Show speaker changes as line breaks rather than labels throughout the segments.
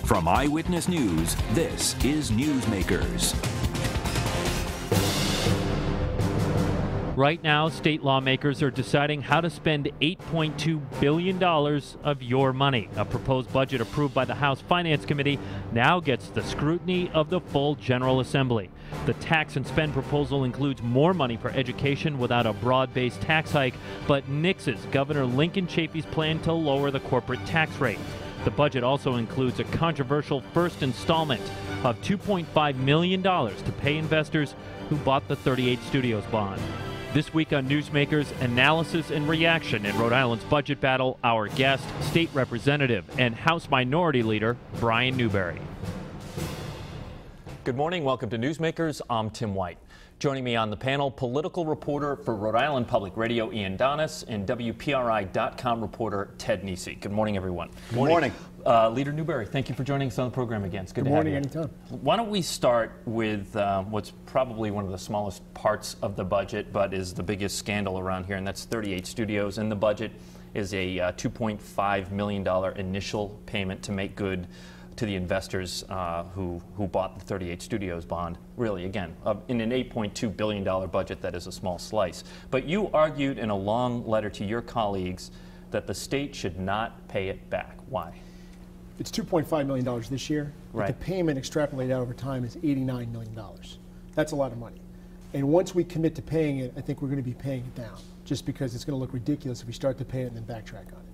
From Eyewitness News, this is Newsmakers.
Right now, state lawmakers are deciding how to spend $8.2 billion of your money. A proposed budget approved by the House Finance Committee now gets the scrutiny of the full General Assembly. The tax and spend proposal includes more money for education without a broad-based tax hike, but nixes Governor Lincoln Chafee's plan to lower the corporate tax rate. The budget also includes a controversial first installment of $2.5 million to pay investors who bought the 38 Studios bond. This week on Newsmakers, analysis and reaction in Rhode Island's budget battle, our guest, State Representative and House Minority Leader, Brian Newberry.
Good morning. Welcome to Newsmakers. I'm Tim White. Joining me on the panel, political reporter for Rhode Island Public Radio, Ian Donis, and WPRI.com reporter, Ted Nisi. Good morning, everyone.
Good morning.
Leader Newberry, thank you for joining us on the program again. It's good to have you.
Good morning, anytime.
Why don't we start with what's probably one of the smallest parts of the budget, but is the biggest scandal around here, and that's 38 Studios. In the budget is a $2.5 million initial payment to make good to the investors who bought the 38 Studios bond. Really, again, in an $8.2 billion budget, that is a small slice. But you argued in a long letter to your colleagues that the state should not pay it back. Why?
It's $2.5 million this year,
right.
But the payment extrapolated out over time is $89 million. That's a lot of money. And once we commit to paying it, I think we're going to be paying it down, just because it's going to look ridiculous if we start to pay it and then backtrack on it.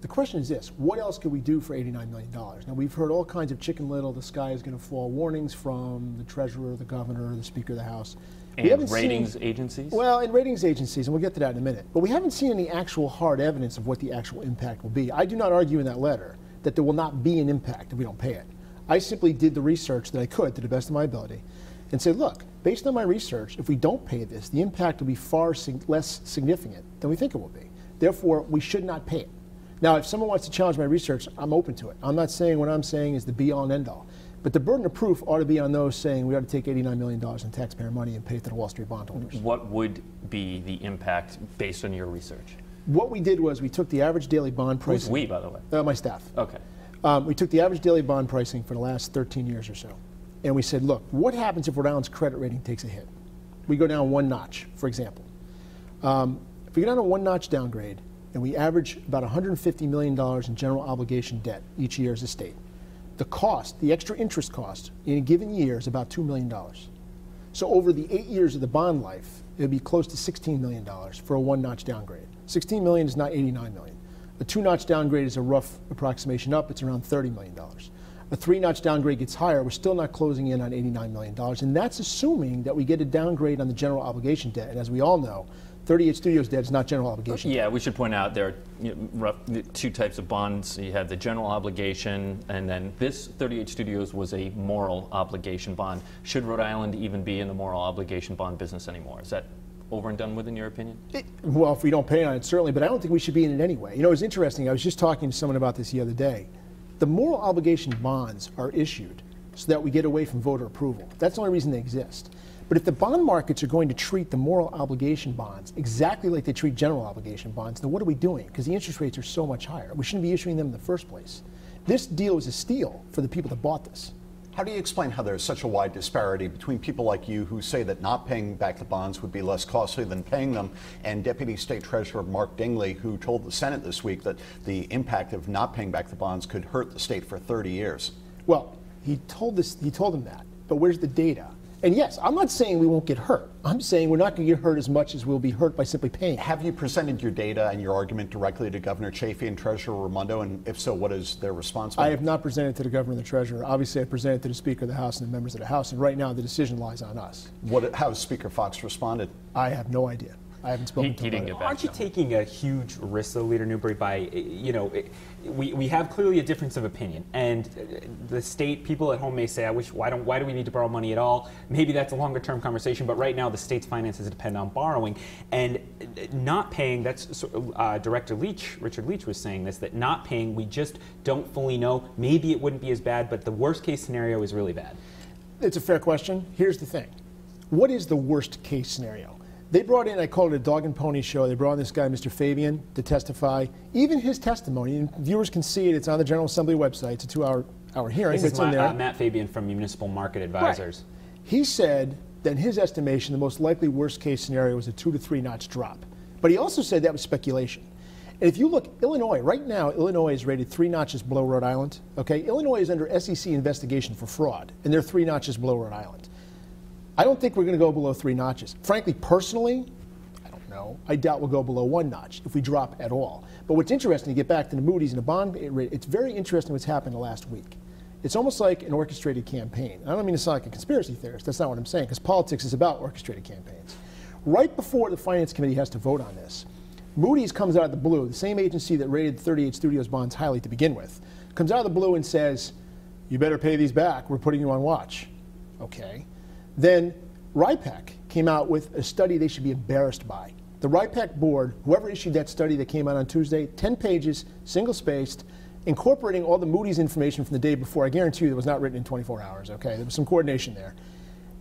The question is this: what else could we do for $89 million? Now, we've heard all kinds of Chicken Little, the sky is going to fall warnings from the treasurer, the governor, the speaker of the House.
And ratings agencies?
Well, and ratings agencies, and we'll get to that in a minute. But we haven't seen any actual hard evidence of what the actual impact will be. I do not argue in that letter that there will not be an impact if we don't pay it. I simply did the research that I could to the best of my ability and said, look, based on my research, if we don't pay this, the impact will be far less significant than we think it will be. Therefore, we should not pay it. Now, if someone wants to challenge my research, I'm open to it. I'm not saying what I'm saying is the be-all and end-all. But the burden of proof ought to be on those saying we ought to take $89 million in taxpayer money and pay it to the Wall Street bondholders.
What would be the impact based on your research?
What we did was we took the average daily bond pricing.
Who's we, by the way?
My staff.
Okay.
We took the average daily bond pricing for the last 13 years or so. And we said, look, what happens if Rhode Island's credit rating takes a hit? We go down one notch, for example. If we go down a one-notch downgrade, and we average about $150 million in general obligation debt each year as a state, the cost, the extra interest cost in a given year is about $2 million. So over the 8 years of the bond life, it would be close to $16 million for a one-notch downgrade. $16 million is not $89 million. A two-notch downgrade is a rough approximation up. It's around $30 million. A three-notch downgrade gets higher. We're still not closing in on $89 million. And that's assuming that we get a downgrade on the general obligation debt. And as we all know, 38 Studios debt is not general obligation.
Yeah, we should point out there are two types of bonds. You have the general obligation, and then this 38 Studios was a moral obligation bond. Should Rhode Island even be in the moral obligation bond business anymore? Is that over and done with, in your opinion?
Well, if we don't pay on it, certainly, but I don't think we should be in it anyway. You know, it's interesting. I was just talking to someone about this the other day. The moral obligation bonds are issued so that we get away from voter approval. That's the only reason they exist. But if the bond markets are going to treat the moral obligation bonds exactly like they treat general obligation bonds, then what are we doing? Because the interest rates are so much higher. We shouldn't be issuing them in the first place. This deal is a steal for the people that bought this.
How do you explain how there's such a wide disparity between people like you who say that not paying back the bonds would be less costly than paying them, and Deputy State Treasurer Mark Dingley, who told the Senate this week that the impact of not paying back the bonds could hurt the state for 30 years?
Well, he told them that, but where's the data? And yes, I'm not saying we won't get hurt. I'm saying we're not going to get hurt as much as we'll be hurt by simply paying.
Have you presented your data and your argument directly to Governor Chafee and Treasurer Raimondo? And if so, what is their response?
I have not presented to the Governor and the Treasurer. Obviously, I presented to the Speaker of the House and the members of the House. And right now, the decision lies on us.
How has Speaker Fox responded?
I have no idea. I haven't spoken to him.
Aren't you taking a huge risk, though, Leader Newberry, by, we have clearly a difference of opinion, and the state, people at home may say, why do we need to borrow money at all? Maybe that's a longer term conversation, but right now the state's finances depend on borrowing, and not paying, that's Director Leach, Richard Leach was saying this, that not paying, we just don't fully know. Maybe it wouldn't be as bad, but the worst case scenario is really bad.
It's a fair question. Here's the thing. What is the worst case scenario? They brought in, I call it a dog and pony show. They brought in this guy, Mr. Fabian, to testify. Even his testimony, and viewers can see it, it's on the General Assembly website. It's a 2-hour 6-hour hearing.
This is
in there.
Matt Fabian from Municipal Market Advisors.
Right. He said that in his estimation, the most likely worst-case scenario was a 2 to 3 notch drop. But he also said that was speculation. And if you look, Illinois, right now, Illinois is rated 3 notches below Rhode Island. Okay, Illinois is under SEC investigation for fraud, and they're 3 notches below Rhode Island. I don't think we're going to go below 3 notches. Frankly, personally, I don't know. I doubt we'll go below 1 notch if we drop at all. But what's interesting, to get back to the Moody's and the bond rate, it's very interesting what's happened the last week. It's almost like an orchestrated campaign. I don't mean to sound like a conspiracy theorist. That's not what I'm saying, because politics is about orchestrated campaigns. Right before the Finance Committee has to vote on this, Moody's comes out of the blue, the same agency that rated 38 Studios bonds highly to begin with, comes out of the blue and says, you better pay these back, we're putting you on watch. Okay. Then RIPEC came out with a study they should be embarrassed by. The RIPEC board, whoever issued that study that came out on Tuesday, 10 pages, single-spaced, incorporating all the Moody's information from the day before. I guarantee you it was not written in 24 hours, okay? There was some coordination there.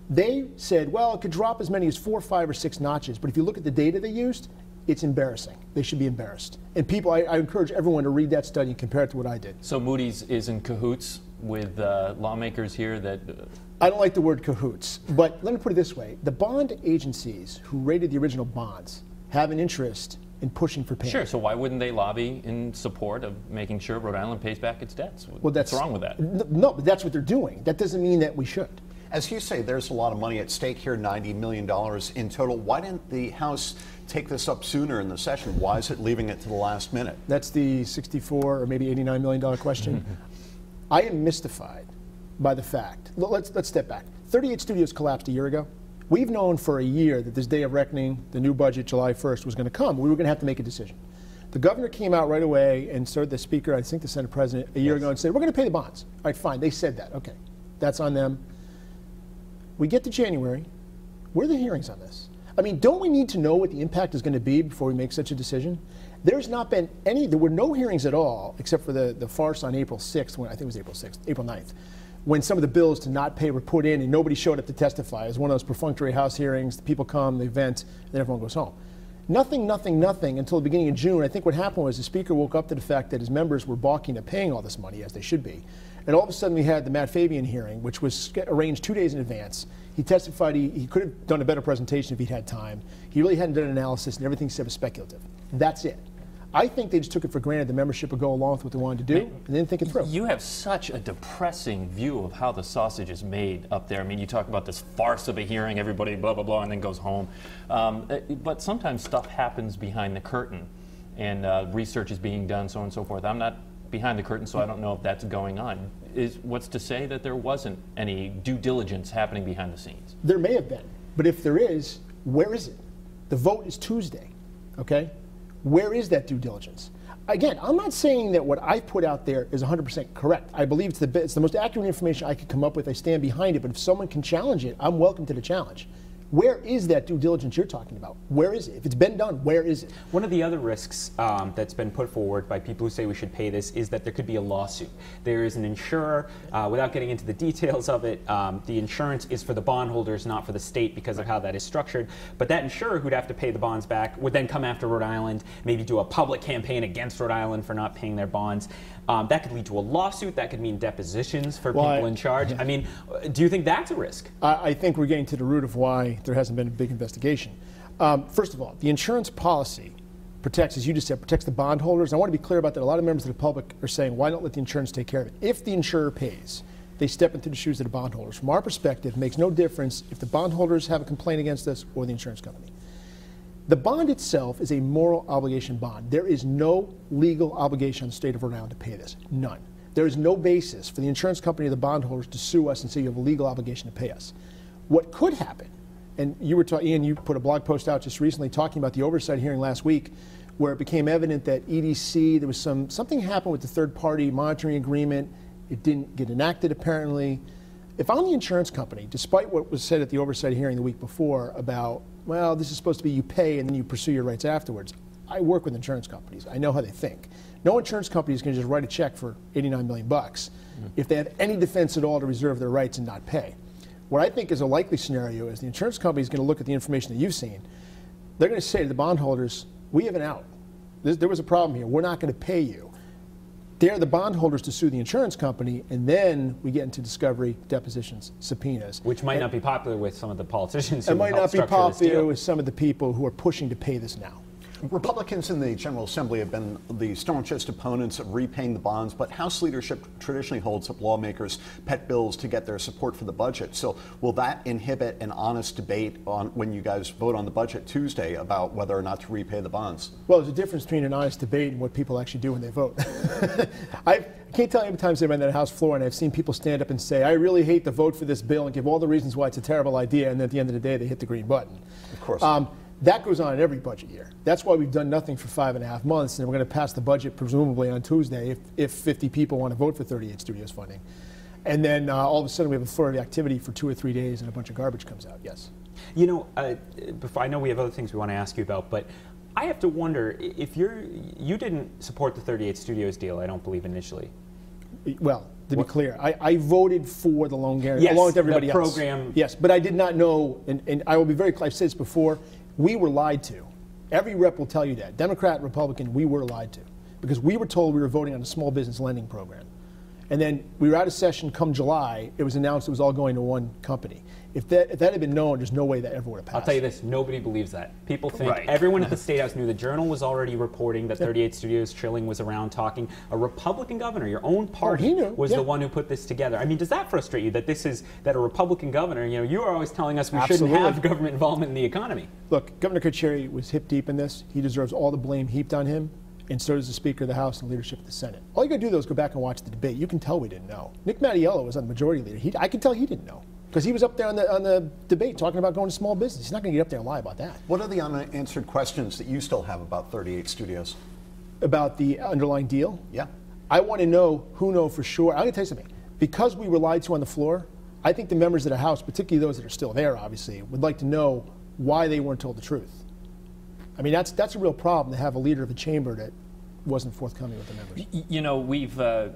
They said, well, it could drop as many as 4, 5, or 6 notches, but if you look at the data they used, it's embarrassing. They should be embarrassed. And people, I encourage everyone to read that study and compare it to what I did.
So Moody's is in cahoots with lawmakers here that...
I don't like the word cahoots, but let me put it this way. The bond agencies who rated the original bonds have an interest in pushing for payment.
Sure, so why wouldn't they lobby in support of making sure Rhode Island pays back its debts?
Well,
what's wrong with that?
No, but that's what they're doing. That doesn't mean that we should.
As you say, there's a lot of money at stake here, $90 million in total. Why didn't the House take this up sooner in the session? Why is it leaving it to the last minute?
That's the $64 or maybe $89 million question. I am mystified by the fact, let's step back. 38 Studios collapsed a year ago. We've known for a year that this day of reckoning, the new budget, July 1st, was going to come. We were going to have to make a decision. The governor came out right away and started the speaker, I think the Senate president, a year ago and said, we're going to pay the bonds. All right, fine. They said that. Okay. That's on them. We get to January. Where are the hearings on this? I mean, don't we need to know what the impact is going to be before we make such a decision? There's not been any, there were no hearings at all, except for the farce on April 6th, when I think it was April 6th, April 9th, when some of the bills to not pay were put in and nobody showed up to testify. It was one of those perfunctory House hearings. The people come, they vent, and then everyone goes home. Nothing until the beginning of June. I think what happened was the Speaker woke up to the fact that his members were balking at paying all this money, as they should be. And all of a sudden we had the Matt Fabian hearing, which was arranged 2 days in advance. He testified he could have done a better presentation if he'd had time. He really hadn't done an analysis, and everything he said was speculative. That's it. I think they just took it for granted the membership would go along with what they wanted to do, and didn't think it through.
You have such a depressing view of how the sausage is made up there. I mean, you talk about this farce of a hearing, everybody blah, blah, blah, and then goes home. But sometimes stuff happens behind the curtain, and research is being done, so on and so forth. I'm not behind the curtain, so I don't know if that's going on. What's to say that there wasn't any due diligence happening behind the scenes?
There may have been, but if there is, where is it? The vote is Tuesday, okay? Where is that due diligence? Again, I'm not saying that what I put out there is 100% correct. I believe it's the most accurate information I could come up with. I stand behind it, but if someone can challenge it, I'm welcome to the challenge. Where is that due diligence you're talking about? Where is it? If it's been done, where is it? One
of the other risks that's been put forward by people who say we should pay this is that there could be a lawsuit. There is an insurer, without getting into the details of it, the insurance is for the bondholders, not for the state because of how that is structured. But that insurer who'd have to pay the bonds back would then come after Rhode Island, maybe do a public campaign against Rhode Island for not paying their bonds. That could lead to a lawsuit. That could mean depositions for people in charge. I mean, do you think that's a risk?
I think we're getting to the root of why there hasn't been a big investigation. First of all, the insurance policy protects, as you just said, protects the bondholders. I want to be clear about that. A lot of members of the public are saying, why not let the insurance take care of it? If the insurer pays, they step into the shoes of the bondholders. From our perspective, it makes no difference if the bondholders have a complaint against us or the insurance company. The bond itself is a moral obligation bond. There is no legal obligation on the state of Rhode Island to pay this. None. There is no basis for the insurance company or the bondholders to sue us and say you have a legal obligation to pay us. What could happen, and you were talking, Ian, you put a blog post out just recently talking about the oversight hearing last week, where it became evident that EDC, there was something happened with the third-party monitoring agreement. It didn't get enacted apparently. If I'm the insurance company, despite what was said at the oversight hearing the week before about, well, this is supposed to be you pay and then you pursue your rights afterwards, I work with insurance companies. I know how they think. No insurance company is going to just write a check for $89 million if they have any defense at all to reserve their rights and not pay. What I think is a likely scenario is the insurance company is going to look at the information that you've seen. They're going to say to the bondholders, we have an out. There was a problem here. We're not going to pay you. They're the bondholders to sue the insurance company, and then we get into discovery, depositions, subpoenas.
Which might not be popular with some of the politicians.
It might not be popular with some of the people who are pushing to pay this now.
Republicans in the General Assembly have been the staunchest opponents of repaying the bonds, but House leadership traditionally holds up lawmakers' pet bills to get their support for the budget. So will that inhibit an honest debate on when you guys vote on the budget Tuesday about whether or not to repay the bonds?
Well, there's a difference between an honest debate and what people actually do when they vote. I can't tell you how many times I've been on the House floor and I've seen people stand up and say, I really hate to vote for this bill, and give all the reasons why it's a terrible idea, and then at the end of the day they hit the green button.
Of course.
That goes on in every budget year. That's why we've done nothing for 5.5 months, and we're going to pass the budget presumably on Tuesday if 50 people want to vote for 38 Studios funding. And then all of a sudden we have a flurry of activity for 2 or 3 days and a bunch of garbage comes out, yes.
You know, before, I know we have other things we want to ask you about, but I have to wonder if you didn't support the 38 Studios deal, I don't believe, initially.
Well, to be clear, I voted for the loan guarantee
yes,
along with everybody
the
else.
Program.
Yes, but I did not know, and I will be very clear, I've said this before, we were lied to. Every rep will tell you that. Democrat, Republican, we were lied to. Because we were told we were voting on a small business lending program. And then we were out of session come July, it was announced it was all going to one company. If that had been known, there's no way that ever would have passed.
I'll tell you this, nobody believes that. People think, everyone at the State House knew. The Journal was already reporting that 38 Studios, Trilling was around talking. A Republican governor, your own party, was the one who put this together. I mean, does that frustrate you that a Republican governor, you know, you are always telling us we shouldn't have government involvement in the economy.
Look, Governor Carcieri was hip deep in this. He deserves all the blame heaped on him, and so does the Speaker of the House and leadership of the Senate. All you got to do, though, is go back and watch the debate. You can tell we didn't know. Nick Mattiello was on the majority leader. I can tell he didn't know. Because he was up there on the debate talking about going to small business. He's not going to get up there and lie about that.
What are the unanswered questions that you still have about 38 Studios?
About the underlying deal?
Yeah.
I want to know who know for sure. I'm going to tell you something. Because we were lied to on the floor, I think the members of the House, particularly those that are still there, obviously, would like to know why they weren't told the truth. I mean, that's a real problem to have a leader of the chamber that wasn't forthcoming with the members.
You know, we've former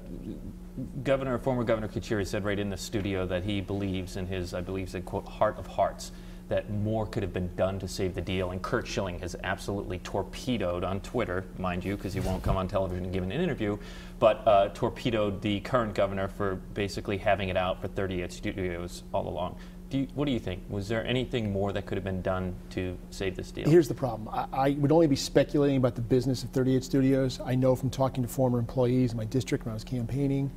Governor Carcieri said right in the studio that he believes in his, I believe, said, quote, heart of hearts, that more could have been done to save the deal. And Kurt Schilling has absolutely torpedoed on Twitter, mind you, because he won't come on television and give an interview, but torpedoed the current governor for basically having it out for 38 Studios all along. What do you think? Was there anything more that could have been done to save this deal?
Here's the problem. I would only be speculating about the business of 38 Studios. I know from talking to former employees in my district when I was campaigning.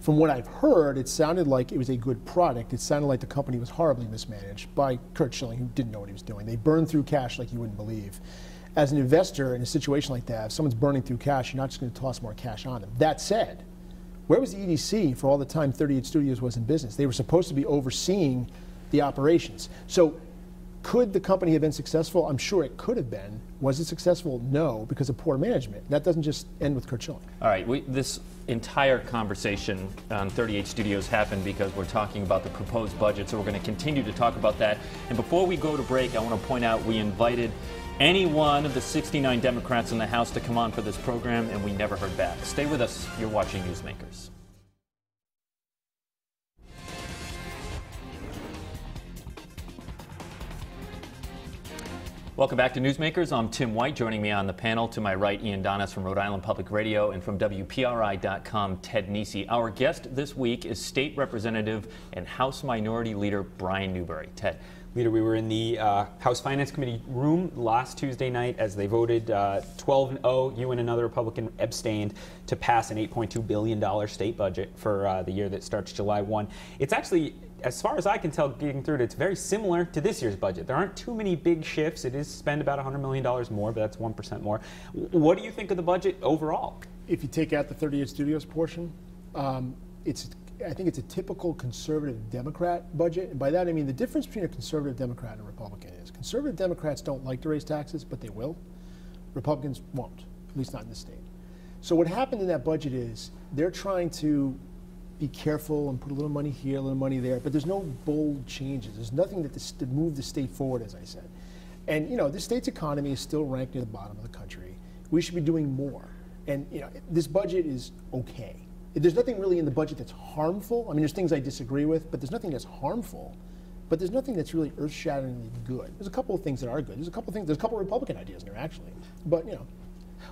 From what I've heard, it sounded like it was a good product. It sounded like the company was horribly mismanaged by Kurt Schilling, who didn't know what he was doing. They burned through cash like you wouldn't believe. As an investor in a situation like that, if someone's burning through cash, you're not just going to toss more cash on them. That said, where was the EDC for all the time 38 Studios was in business? They were supposed to be overseeing the operations. So could the company have been successful? I'm sure it could have been. Was it successful? No, because of poor management. That doesn't just end with Kurt Schilling.
All right, this entire conversation on 38 Studios happened because we're talking about the proposed budget, so we're going to continue to talk about that. And before we go to break, I want to point out we invited any one of the 69 Democrats in the House to come on for this program, and we never heard back. Stay with us. You're watching Newsmakers. Welcome back to Newsmakers. I'm Tim White. Joining me on the panel to my right, Ian Donis from Rhode Island Public Radio, and from WPRI.com, Ted Nesi. Our guest this week is State Representative and House Minority Leader Brian Newberry. Ted.
Leader, we were in the House Finance Committee room last Tuesday night as they voted 12-0. You and another Republican abstained to pass an $8.2 billion state budget for the year that starts July 1. It's actually, as far as I can tell, getting through it, it's very similar to this year's budget. There aren't too many big shifts. It is spend about $100 million more, but that's 1% more. What do you think of the budget overall?
If you take out the 38 Studios portion, I think it's a typical conservative Democrat budget. And by that I mean the difference between a conservative Democrat and a Republican is conservative Democrats don't like to raise taxes, but they will. Republicans won't, at least not in this state. So what happened in that budget is they're trying to be careful and put a little money here, a little money there, but there's no bold changes. There's nothing that move the state forward, as I said. And you know, the state's economy is still ranked near the bottom of the country. We should be doing more. And you know, this budget is okay. There's nothing really in the budget that's harmful. I mean, there's things I disagree with, but there's nothing that's harmful. But there's nothing that's really earth-shatteringly good. There's a couple of things that are good. There's a couple of Republican ideas in there, actually. But, you know.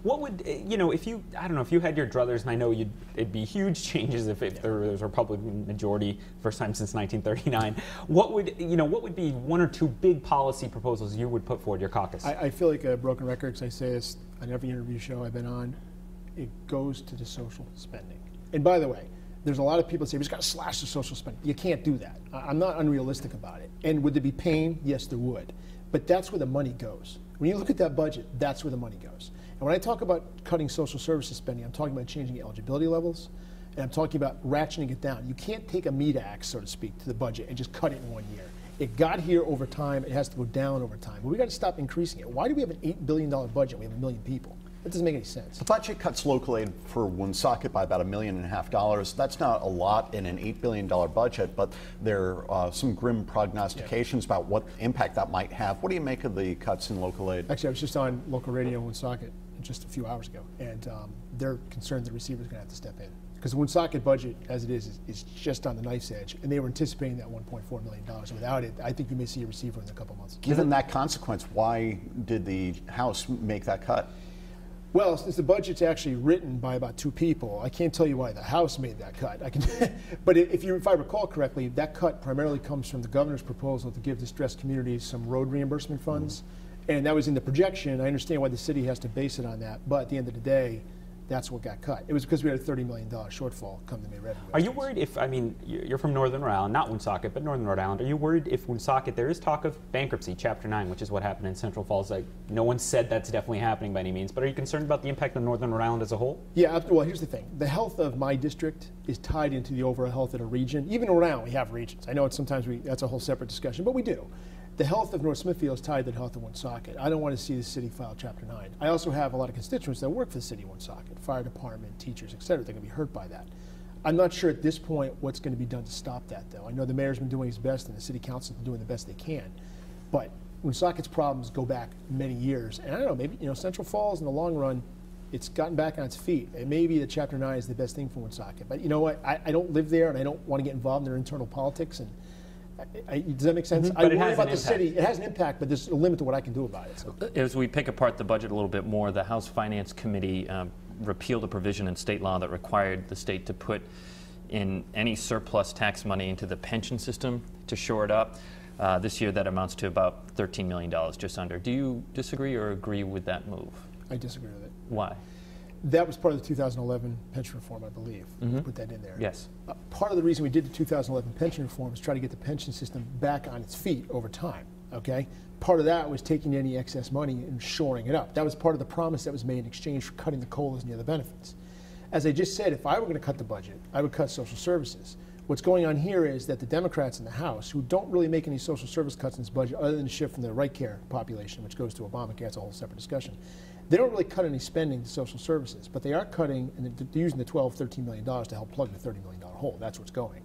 What would, if you, I don't know, if you had your druthers, and I know it'd be huge changes if there was a Republican majority, first time since 1939, what would be one or two big policy proposals you would put forward your caucus?
I feel like a broken record because I say this on every interview show I've been on. It goes to the social spending. And by the way, there's a lot of people that say, we just got to slash the social spending. You can't do that. I'm not unrealistic about it. And would there be pain? Yes, there would. But that's where the money goes. When you look at that budget, that's where the money goes. And when I talk about cutting social services spending, I'm talking about changing eligibility levels, and I'm talking about ratcheting it down. You can't take a meat axe, so to speak, to the budget and just cut it in 1 year. It got here over time. It has to go down over time. But we got to stop increasing it. Why do we have an $8 billion budget? We have 1 million people. That doesn't make any sense.
The budget cuts local aid for Woonsocket by about $1.5 million. That's not a lot in an $8 billion budget, but there are some grim prognostications about what impact that might have. What do you make of the cuts in local aid?
Actually, I was just on local radio in Woonsocket just a few hours ago, and they're concerned the receiver's going to have to step in. Because the Woonsocket budget, as it is just on the knife's edge, and they were anticipating that $1.4 million. Without it, I think you may see a receiver in a couple months.
Given that consequence, why did the House make that cut?
Well, since the budget's actually written by about 2 people, I can't tell you why the House made that cut. But if I recall correctly, that cut primarily comes from the governor's proposal to give distressed communities some road reimbursement funds. And that was in the projection. I understand why the city has to base it on that. But at the end of the day, that's what got cut. It was because we had a $30 million shortfall come to May revenue.
Are you worried if, you're from Northern Rhode Island, not Woonsocket, but Northern Rhode Island. Are you worried if Woonsocket, there is talk of bankruptcy, Chapter 9, which is what happened in Central Falls. Like, no one said that's definitely happening by any means, but are you concerned about the impact on Northern Rhode Island as a whole?
Yeah, well, here's the thing. The health of my district is tied into the overall health of the region. Even in Rhode Island, we have regions. I know sometimes that's a whole separate discussion, but we do. The health of North Smithfield is tied to the health of Woonsocket. I don't want to see the city file Chapter 9. I also have a lot of constituents that work for the city of Woonsocket, fire department, teachers, et cetera. They're going to be hurt by that. I'm not sure at this point what's going to be done to stop that, though. I know the mayor's been doing his best and the city council's been doing the best they can. But Woonsocket's problems go back many years. And I don't know, maybe, Central Falls in the long run, it's gotten back on its feet. And maybe the Chapter 9 is the best thing for Woonsocket. But you know what? I don't live there and I don't want to get involved in their internal politics. And does that make sense?
Mm-hmm.
I worry about the city. It has an impact, but there's a limit to what I can do about it. So.
As we pick apart the budget a little bit more, the House Finance Committee repealed a provision in state law that required the state to put in any surplus tax money into the pension system to shore it up. This year that amounts to about $13 million, just under. Do you disagree or agree with that move?
I disagree with it.
Why?
That was part of the 2011 pension reform, I believe.
Mm-hmm.
Put that in there.
Yes.
Part of the reason we did the 2011 pension reform is try to get the pension system back on its feet over time, okay? Part of that was taking any excess money and shoring it up. That was part of the promise that was made in exchange for cutting the COLAs and the other benefits. As I just said, if I were going to cut the budget, I would cut social services. What's going on here is that the Democrats in the House, who don't really make any social service cuts in this budget other than the shift from the right care population, which goes to Obamacare, that's a whole separate discussion. They don't really cut any spending to social services, but they are cutting, and they're using the $12, $13 million to help plug the $30 million hole. That's what's going.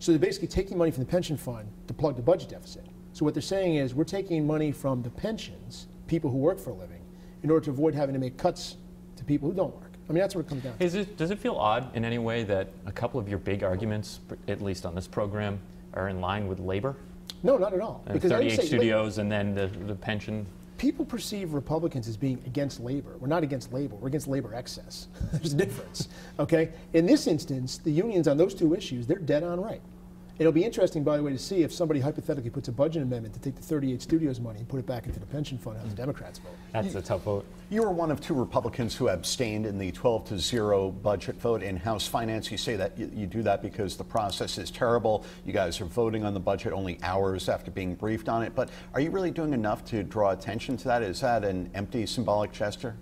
So they're basically taking money from the pension fund to plug the budget deficit. So what they're saying is we're taking money from the pensions, people who work for a living, in order to avoid having to make cuts to people who don't work. I mean, that's what it comes down to.
Does it feel odd in any way that a couple of your big arguments, at least on this program, are in line with labor?
No, not at all.
Because 38 studios and then the pension.
People perceive Republicans as being against labor. We're not against labor. We're against labor excess. There's a difference, okay? In this instance, the unions on those 2 issues, they're dead on right. It'll be interesting, by the way, to see if somebody hypothetically puts a budget amendment to take the 38 studios money and put it back into the pension fund, how the Democrats vote.
That's a tough vote.
You were one of 2 Republicans who abstained in the 12-0 budget vote in House Finance. You say that you do that because the process is terrible. You guys are voting on the budget only hours after being briefed on it. But are you really doing enough to draw attention to that? Is that an empty symbolic gesture?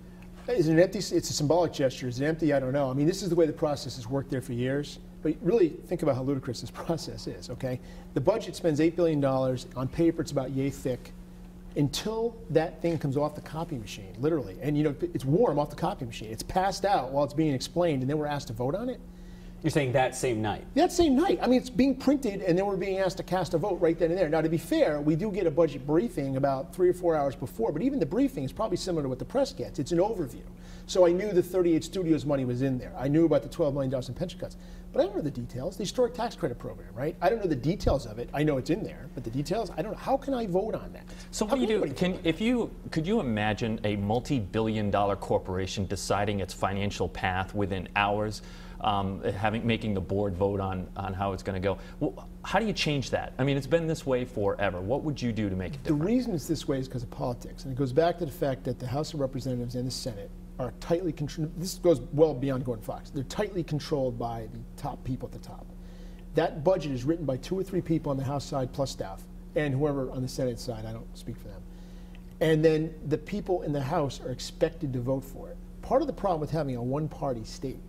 Is it an empty? It's a symbolic gesture. Is it empty? I don't know. I mean, this is the way the process has worked there for years. But really, think about how ludicrous this process is, okay? The budget spends $8 billion. On paper, it's about yay thick. Until that thing comes off the copy machine, literally. And, it's warm off the copy machine. It's passed out while it's being explained, and then we're asked to vote on it.
You're saying that same night?
That same night. I mean, it's being printed, and then we're being asked to cast a vote right then and there. Now, to be fair, we do get a budget briefing about 3 or 4 hours before, but even the briefing is probably similar to what the press gets. It's an overview. So I knew the 38 studios money was in there. I knew about the $12 million in pension cuts. But I don't know the details. The historic tax credit program, right? I don't know the details of it. I know it's in there, but the details, I don't know. How can I vote on that?
So what do you do? Could you imagine a multi-billion-dollar corporation deciding its financial path within hours? Making the board vote on how it's going to go. Well, how do you change that? I mean, it's been this way forever. What would you do to make it different?
The reason it's this way is because of politics, and it goes back to the fact that the House of Representatives and the Senate are tightly controlled. This goes well beyond Gordon Fox. They're tightly controlled by the top people at the top. That budget is written by 2 or 3 people on the House side plus staff, and whoever on the Senate side. I don't speak for them. And then the people in the House are expected to vote for it. Part of the problem with having a one-party state,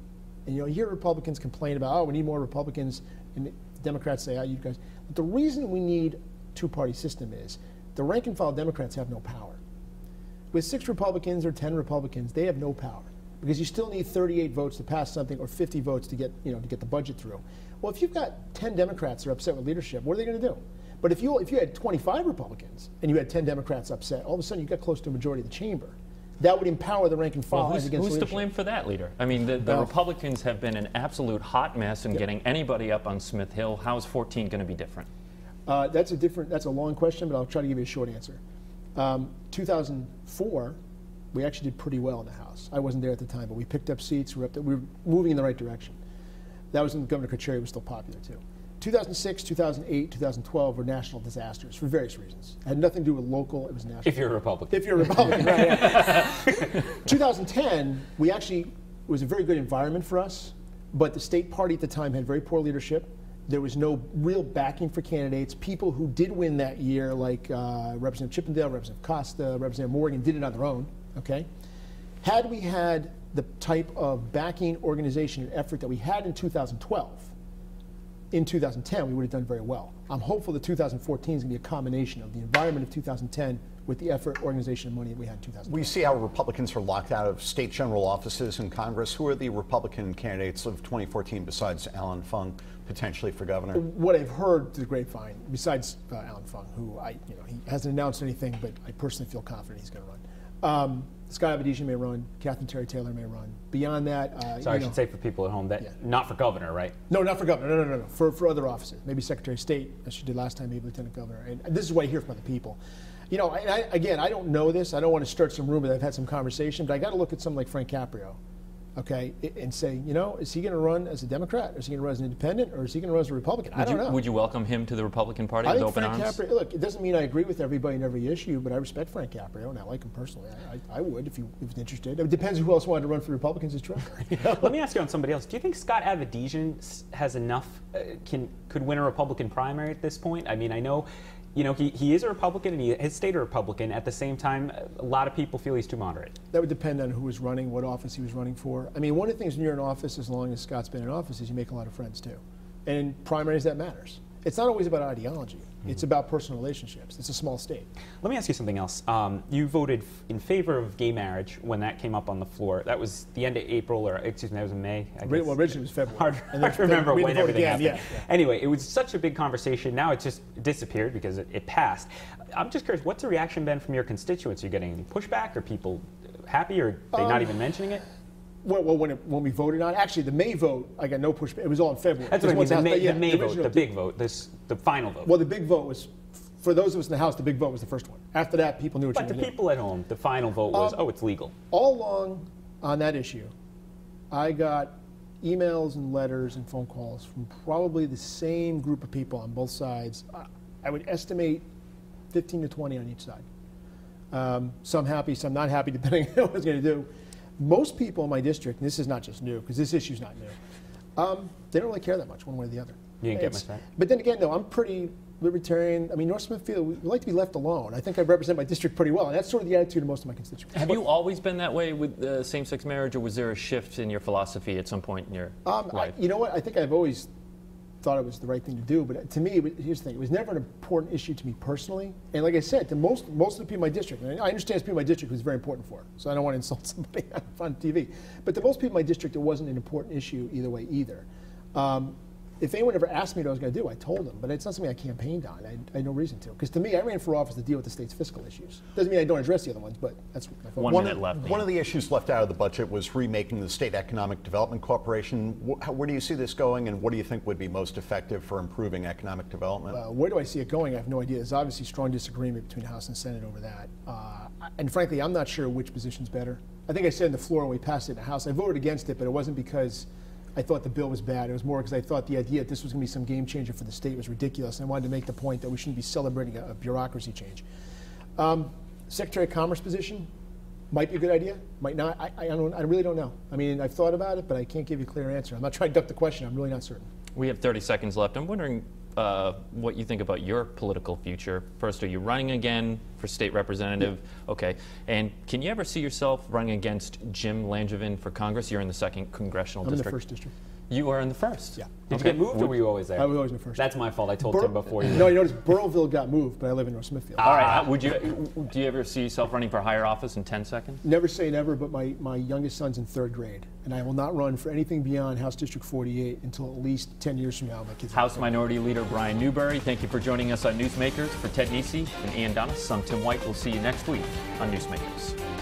and you hear Republicans complain about, oh, we need more Republicans, and the Democrats say, oh, you guys. But the reason we need a 2-party system is the rank and file Democrats have no power. With 6 Republicans or 10 Republicans, they have no power because you still need 38 votes to pass something or 50 votes to get the budget through. Well, if you've got 10 Democrats that are upset with leadership, what are they going to do? But if you had 25 Republicans and you had 10 Democrats upset, all of a sudden you got close to a majority of the chamber. That would empower the rank and file.
Well, who's to blame for that, leader? I mean, the Republicans have been an absolute hot mess in getting anybody up on Smith Hill. How is 14 going to be different?
That's a long question, but I'll try to give you a short answer. 2004, we actually did pretty well in the House. I wasn't there at the time, but we picked up seats. We were moving in the right direction. That was when Governor Carcieri was still popular too. 2006, 2008, 2012 were national disasters for various reasons. It had nothing to do with local, it was national.
If you're a Republican.
If you're a Republican, right. Yeah. 2010, it was a very good environment for us, but the state party at the time had very poor leadership. There was no real backing for candidates. People who did win that year, like Representative Chippendale, Representative Costa, Representative Morgan, did it on their own, okay? Had we had the type of backing, organization, and effort that we had in 2012, in 2010, we would have done very well. I'm hopeful that 2014 is going to be a combination of the environment of 2010 with the effort, organization, and money that we had in 2012.
We see how Republicans are locked out of state general offices in Congress. Who are the Republican candidates of 2014 besides Alan Fung, potentially for governor?
What I've heard through the grapevine, besides Alan Fung, who he hasn't announced anything, but I personally feel confident he's going to run. Scott Avedisian may run. Catherine Terry Taylor may run. Beyond that,
so I should say for people at home that not for governor, right?
No, not for governor. No. For other offices, maybe Secretary of State, as she did last time, maybe Lieutenant Governor. And this is what I hear from other people. I don't know this. I don't want to start some rumor that I've had some conversation, but I got to look at someone like Frank Caprio, okay, and say, is he going to run as a Democrat, or is he going to run as an independent, or is he going to run as a Republican? I don't know.
Would you welcome him to the Republican Party with open arms?
Frank Caprio, look, it doesn't mean I agree with everybody in every issue, but I respect Frank Caprio, and I like him personally. I would if he was interested. It depends who else wanted to run for the Republicans as treasurer.
Let me ask you on somebody else. Do you think Scott Avedisian has enough, could win a Republican primary at this point? I mean, I know, he is a Republican and he has stayed a Republican. At the same time, a lot of people feel he's too moderate.
That would depend on who was running, what office he was running for. I mean, one of the things when you're in office, as long as Scott's been in office, is you make a lot of friends too. And in primaries, that matters. It's not always about ideology. It's about personal relationships. It's a small state.
Let me ask you something else. You voted in favor of gay marriage when that came up on the floor. That was the end of April, or excuse me, that was in May.
Well, originally it was February.
Hard to remember when everything happened.
Yeah.
Anyway, it was such a big conversation. Now it just disappeared because it passed. I'm just curious, what's the reaction been from your constituents? Are you getting any pushback? Are people happy, or are they not even mentioning it?
Well, when we voted on it, actually the May vote, I got no pushback. It was all in February.
That's what I mean, the May vote, the big vote, the final vote.
Well, the big vote was, for those of us in the House, the big vote was the first one. After that, people knew what you were doing.
But the people at home, the final vote was, it's legal.
All along on that issue, I got emails and letters and phone calls from probably the same group of people on both sides. I would estimate 15 to 20 on each side. Some happy, some not happy, depending on what I was going to do. Most people in my district, and this is not just new, because this issue's not new, they don't really care that much one way or the other.
You didn't get much that?
But then again, though, I'm pretty libertarian. I mean, North Smithfield, we like to be left alone. I think I represent my district pretty well, and that's sort of the attitude of most of my constituents.
Have you always been that way with same-sex marriage, or was there a shift in your philosophy at some point in your life?
You know what? I think I've always thought it was the right thing to do, but to me, here's the thing, it was never an important issue to me personally. And like I said, to most of the people in my district, and I understand people in my district who's very important for it, so I don't want to insult somebody on TV, but to most people in my district, it wasn't an important issue either way either. If anyone ever asked me what I was going to do, I told them. But it's not something I campaigned on. I had no reason to. Because to me, I ran for office to deal with the state's fiscal issues. Doesn't mean I don't address the other ones, but that's my focus.
1 minute left.
One of the issues left out of the budget was remaking the State Economic Development Corporation. Where do you see this going, and what do you think would be most effective for improving economic development?
Where do I see it going? I have no idea. There's obviously strong disagreement between the House and Senate over that. And frankly, I'm not sure which position's better. I think I said on the floor when we passed it in the House, I voted against it, but it wasn't because I thought the bill was bad. It was more because I thought the idea that this was going to be some game changer for the state was ridiculous, and I wanted to make the point that we shouldn't be celebrating a bureaucracy change. Secretary of Commerce position might be a good idea, might not. I really don't know. I mean, I've thought about it, but I can't give you a clear answer. I'm not trying to duck the question. I'm really not certain.
We have 30 seconds left. I'm wondering what you think about your political future. First, are you running again for state representative? Yeah. Okay. And can you ever see yourself running against Jim Langevin for Congress? You're in the 2nd congressional district.
I'm in the 1st district.
You are in the 1st?
Yeah.
Did you get moved, or were you always there?
I was always in the 1st.
That's my fault. I told Tim before you.
No, you notice Burrillville got moved, but I live in North Smithfield.
All right. Do you ever see yourself running for higher office in 10 seconds?
Never say never, but my youngest son's in 3rd grade, and I will not run for anything beyond House District 48 until at least 10 years from now. My kids.
House Minority Leader Brian Newberry, thank you for joining us on Newsmakers. For Ted Nesi and Ian Donis, I'm Tim White. We'll see you next week on Newsmakers.